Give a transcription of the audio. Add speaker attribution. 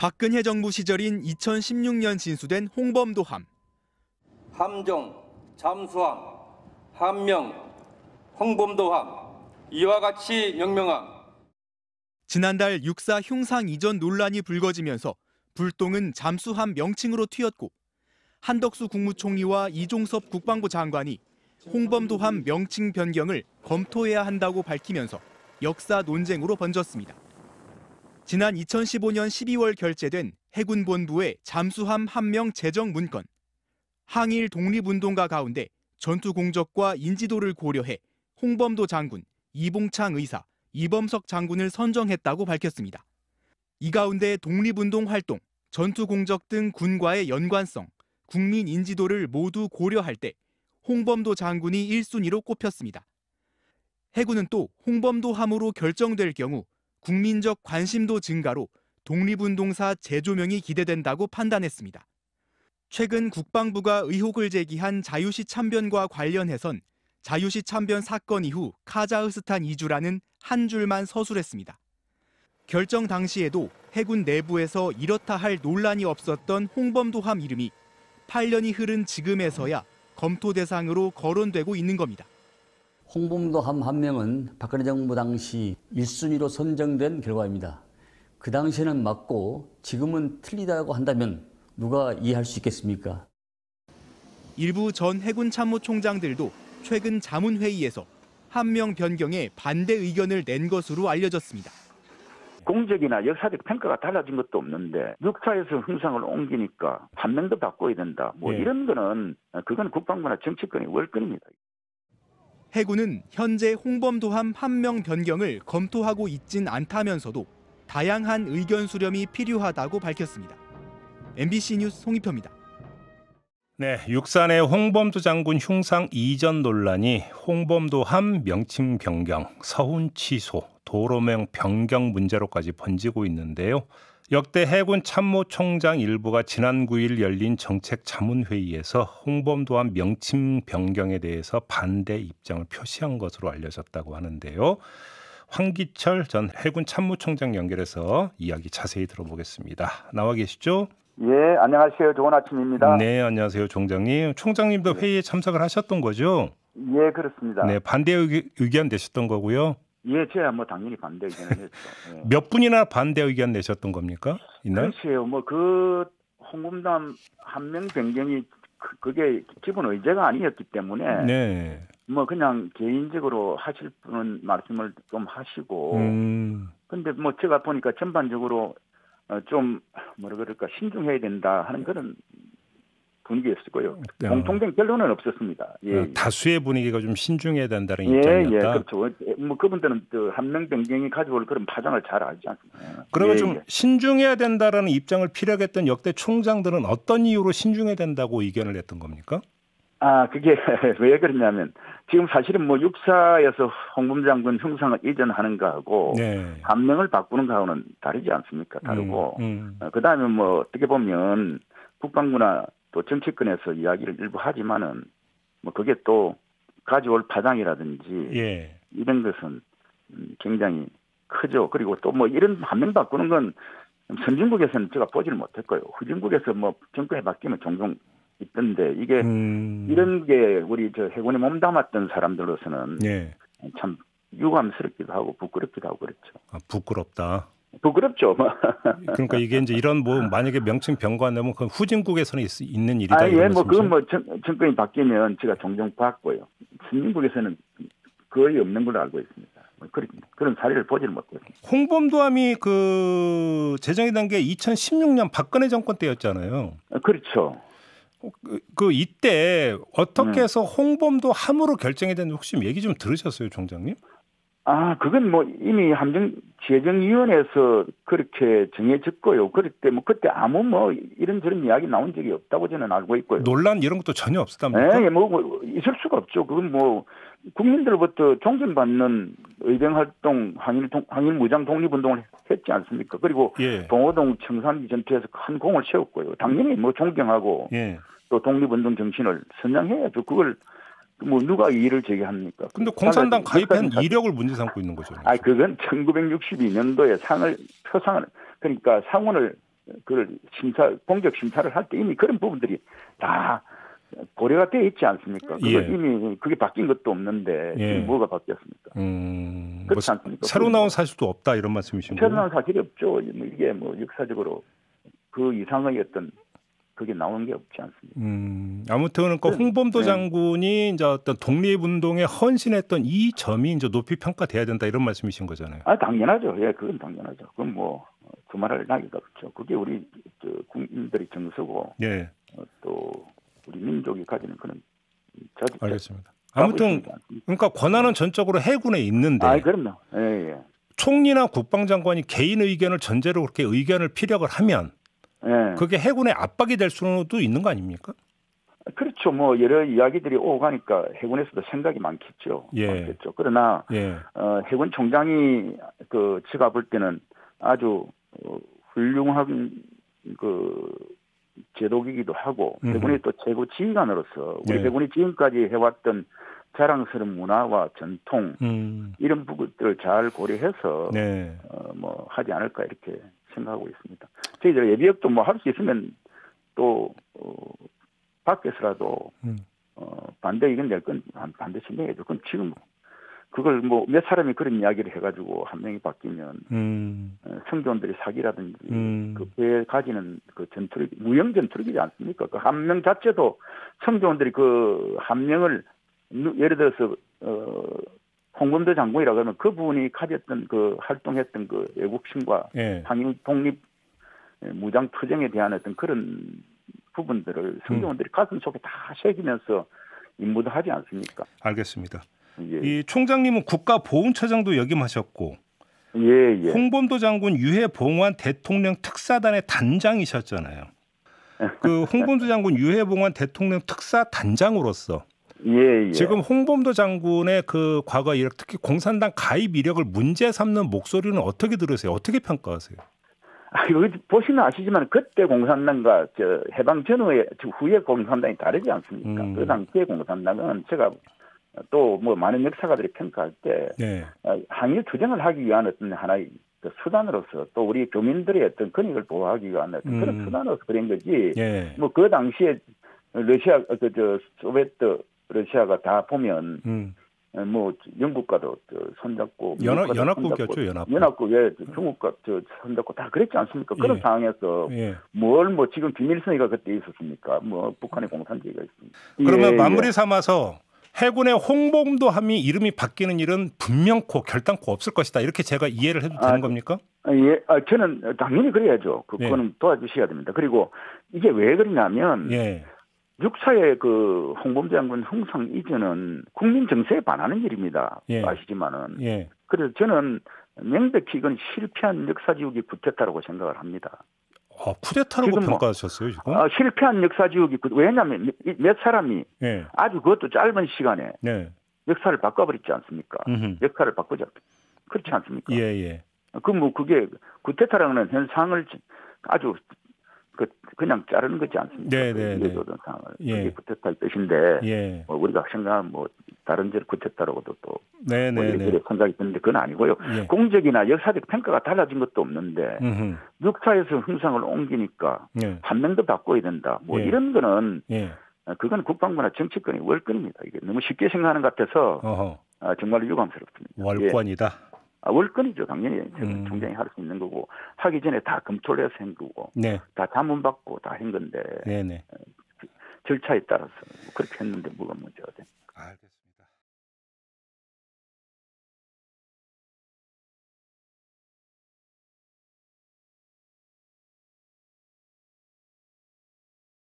Speaker 1: 박근혜 정부 시절인 2016년 진수된 홍범도함.
Speaker 2: 함정, 잠수함, 함명, 홍범도함, 이와 같이 명명함.
Speaker 1: 지난달 육사 흉상 이전 논란이 불거지면서 불똥은 잠수함 명칭으로 튀었고 한덕수 국무총리와 이종섭 국방부 장관이 홍범도함 명칭 변경을 검토해야 한다고 밝히면서 역사 논쟁으로 번졌습니다. 지난 2015년 12월 결재된 해군본부의 잠수함 함명 제정 문건. 항일 독립운동가 가운데 전투 공적과 인지도를 고려해 홍범도 장군, 이봉창 의사, 이범석 장군을 선정했다고 밝혔습니다. 이 가운데 독립운동 활동, 전투 공적 등 군과의 연관성, 국민 인지도를 모두 고려할 때 홍범도 장군이 1순위로 꼽혔습니다. 해군은 또 홍범도함으로 결정될 경우 국민적 관심도 증가로 독립운동사 재조명이 기대된다고 판단했습니다. 최근 국방부가 의혹을 제기한 자유시 참변과 관련해선 자유시 참변 사건 이후 카자흐스탄 이주라는 한 줄만 서술했습니다. 결정 당시에도 해군 내부에서 이렇다 할 논란이 없었던 홍범도함 이름이 8년이 흐른 지금에서야 검토 대상으로 거론되고 있는 겁니다.
Speaker 3: 홍범도함 함명은 박근혜 정부 당시 1순위로 선정된 결과입니다. 그 당시에는 맞고 지금은 틀리다고 한다면 누가 이해할 수 있겠습니까?
Speaker 1: 일부 전 해군 참모총장들도 최근 자문회의에서 함명 변경에 반대 의견을 낸 것으로 알려졌습니다.
Speaker 4: 공적이나 역사적 평가가 달라진 것도 없는데 육사에서 흥상을 옮기니까 함명도 바꿔야 된다. 이런 거는 그건 국방부나 정치권의 월권입니다.
Speaker 1: 해군은 현재 홍범도함 함명 변경을 검토하고 있진 않다면서도 다양한 의견 수렴이 필요하다고 밝혔습니다. MBC 뉴스 송희표입니다.
Speaker 5: 네, 육산의 홍범도 장군 흉상 이전 논란이 홍범도함 명칭 변경, 서훈 취소, 도로명 변경 문제로까지 번지고 있는데요. 역대 해군 참모총장 일부가 지난 9일 열린 정책자문회의에서 홍범도함 명칭 변경에 대해서 반대 입장을 표시한 것으로 알려졌다고 하는데요. 황기철 전 해군 참모총장 연결해서 이야기 자세히 들어보겠습니다. 나와 계시죠?
Speaker 4: 예, 안녕하세요. 좋은 아침입니다.
Speaker 5: 네, 안녕하세요, 총장님. 총장님도 회의에 참석을 하셨던 거죠?
Speaker 4: 예, 그렇습니다.
Speaker 5: 네, 반대 의견 내셨던 거고요.
Speaker 4: 예, 제가 당연히 반대 의견을 했죠. 예.
Speaker 5: 몇 분이나 반대 의견 내셨던 겁니까? 이날?
Speaker 4: 글쎄요, 그 홍범도함 함명 변경이 그게 기본 의제가 아니었기 때문에
Speaker 5: 네.
Speaker 4: 그냥 개인적으로 하실 분은 말씀을 좀 하시고 근데 제가 보니까 전반적으로 좀 신중해야 된다 하는 그런 분위기였고요. 공통된 결론은 없었습니다. 예.
Speaker 5: 다수의 분위기가 좀 신중해야 된다는
Speaker 4: 입장이었다.
Speaker 5: 입장이었다.
Speaker 4: 예, 그렇죠. 그분들은 함명 변경이 가져올 그런 파장을 잘 알지 않습니까?
Speaker 5: 그러면 좀 신중해야 된다라는 입장을 피력했던 역대 총장들은 어떤 이유로 신중해야 된다고 의견을 냈던 겁니까?
Speaker 4: 그게 왜 그러냐면 지금 사실은 육사에서 홍범도 장군 흉상을 이전하는 거하고 함명을 바꾸는 거하고는 다르지 않습니까? 다르고 그다음에 어떻게 보면 국방부나 또 정치권에서 이야기를 일부 하지만은 그게 또 가져올 파장이라든지 이런 것은 굉장히 크죠. 그리고 또 이런 함명 바꾸는 건 선진국에서는 제가 보지를 못했고요. 후진국에서 정권이 바뀌면 종종 있던데 이게 이런 게 우리 해군에 몸담았던 사람들로서는 참 유감스럽기도 하고 부끄럽기도 하고 그렇죠.
Speaker 5: 부끄럽다.
Speaker 4: 부끄럽죠.
Speaker 5: 그러니까 이게 이제 이런 만약에 명칭 변경하면 그 후진국에서는 있는 일이다.
Speaker 4: 그건 정권이 바뀌면 제가 종종 봤고요. 선진국에서는 거의 없는 걸로 알고 있습니다. 그런 사례를 보지를 못했습니다.
Speaker 5: 홍범도함이 제정이 된 게 2016년 박근혜 정권 때였잖아요.
Speaker 4: 그렇죠.
Speaker 5: 이때 어떻게 해서 홍범도함으로 결정이 됐는지 혹시 얘기 좀 들으셨어요, 총장님?
Speaker 4: 그건 이미 함정제정위원회에서 그렇게 정해졌고요. 그때 아무 이런저런 이야기 나온 적이 없다고 저는 알고 있고요.
Speaker 5: 논란 이런 것도 전혀 없었답니까?
Speaker 4: 네, 있을 수가 없죠. 그건 국민들로부터 존경받는 의병활동, 항일 무장 독립운동을 했지 않습니까? 그리고 동호동 청산리 전투에서 큰 공을 세웠고요. 당연히 존경하고 또 독립운동 정신을 선양해야죠. 그걸 누가 이의를 제기합니까?
Speaker 5: 근데 공산당 가입한 이력을 문제 삼고 있는 거죠.
Speaker 4: 그건 1962년도에 표상을 그러니까 상원을 그걸 공적 심사를 할 때 이미 그런 부분들이 다 고려가 되어 있지 않습니까? 그걸 이미 그게 바뀐 것도 없는데 지금 뭐가 바뀌었습니까? 그렇지 않습니까?
Speaker 5: 새로 나온 사실도 없다 이런 말씀이신 거예요?
Speaker 4: 새로 나온 사실이 없죠. 이게 뭐 역사적으로 그 이상의 어떤 그게 나오는 게 없지 않습니까?
Speaker 5: 아무튼 그러니까 홍범도 장군이 이제 어떤 독립운동에 헌신했던 이 점이 이제 높이 평가돼야 된다 이런 말씀이신 거잖아요.
Speaker 4: 당연하죠. 예, 그건 당연하죠. 그건 뭐 두말할 나위가 없죠. 그게 우리 국민들의 정서고 또 우리 민족이 가지는 그런
Speaker 5: 알겠습니다. 아무튼 그러니까 권한은 전적으로 해군에 있는데.
Speaker 4: 그럼요. 예.
Speaker 5: 총리나 국방장관이 개인 의견을 전제로 그렇게 의견을 피력을 하면 그게 해군의 압박이 될 수도 있는 거 아닙니까?
Speaker 4: 그렇죠. 뭐 여러 이야기들이 오고 가니까 해군에서도 생각이 많겠죠. 많겠죠. 그러나 해군 총장이 제가 볼 때는 아주 훌륭한 제독이기도 하고 해군의 또 최고 지휘관으로서 우리 해군이 지금까지 해왔던 자랑스러운 문화와 전통 이런 부분들을 잘 고려해서 뭐 하지 않을까 이렇게 생각하고 있습니다. 저희들 예비역도 뭐 할 수 있으면 또 밖에서라도 반대 의견 낼 건 반드시 내야죠. 그럼 지금 그걸 뭐 몇 사람이 그런 이야기를 해가지고 한 명이 바뀌면 성조원들이 사기라든지 그에 가지는 그 전투력 무형 전투력이지 않습니까? 그 한 명 자체도 성조원들이 그 한 명을 예를 들어서 홍범도 장군이라고 하면 그 분이 가졌던 그 활동했던 그 애국심과 항일 독립 무장 투쟁에 대한 어떤 그런 부분들을 성조원들이 가슴 속에 다 새기면서 임무도 하지 않습니까?
Speaker 5: 알겠습니다. 이 총장님은 국가보훈처장도 역임하셨고 홍범도 장군 유해봉환 대통령 특사단의 단장이셨잖아요. 그 홍범도 장군 유해봉환 대통령 특사 단장으로서 지금 홍범도 장군의 그 과거 이력, 특히 공산당 가입 이력을 문제 삼는 목소리는 어떻게 들으세요? 어떻게 평가하세요?
Speaker 4: 여기 보시면 아시지만 그때 공산당과 해방 전후에 후에 공산당이 다르지 않습니까? 그 당시의 공산당은 제가 또 뭐 많은 역사가들이 평가할 때 항일 투쟁을 하기 위한 어떤 하나의 수단으로서 또 우리 교민들의 어떤 권익을 보호하기 위한 어떤 그런 수단으로서 그런 거지. 뭐 그 당시에 러시아 소비에트 러시아가 다 보면 뭐 영국과도 손잡고
Speaker 5: 연합국이었죠.
Speaker 4: 연합국 중국과 손잡고 다 그랬지 않습니까? 그런 상황에서 뭘 뭐 지금 비밀선의가 그때 있었습니까? 뭐 북한의 공산주의가 있습니다.
Speaker 5: 그러면 마무리 삼아서 해군의 홍범도함이 이름이 바뀌는 일은 분명코 결단코 없을 것이다. 이렇게 제가 이해를 해도 되는 겁니까?
Speaker 4: 저는 당연히 그래야죠. 그거는 도와주셔야 됩니다. 그리고 이게 왜 그러냐면 육사의 그 홍범도 장군 형상 이전은 국민 정서에 반하는 일입니다. 아시지만은. 그래서 저는 명백히 이건 실패한 역사지우기 쿠데타라고 생각을 합니다.
Speaker 5: 쿠데타라고 평가하셨어요, 지금?
Speaker 4: 실패한 역사지우기 왜냐하면 몇 사람이 아주 그것도 짧은 시간에 역사를 바꿔버리지 않습니까? 역사를 바꾸자. 그렇지 않습니까? 그게 쿠데타라는 현상을 아주 그냥 자르는 거지 않습니까? 그게 쿠데타의 뜻인데 우리가 생각하면 뭐 다른 쿠데타라고도 또 생각이 드는데 그건 아니고요. 공적이나 역사적 평가가 달라진 것도 없는데 역사에서 형상을 옮기니까 한 명도 바꿔야 된다. 뭐 이런 거는 그건 국방부나 정치권의 월권입니다. 이게 너무 쉽게 생각하는 것 같아서 정말 유감스럽습니다.
Speaker 5: 월권이다.
Speaker 4: 월권이죠. 당연히 총장이 할 수 있는 거고 하기 전에 다 검토를 해서 한 거고 다 자문받고 다 한 건데 절차에 따라서 그렇게 했는데 뭐가 먼저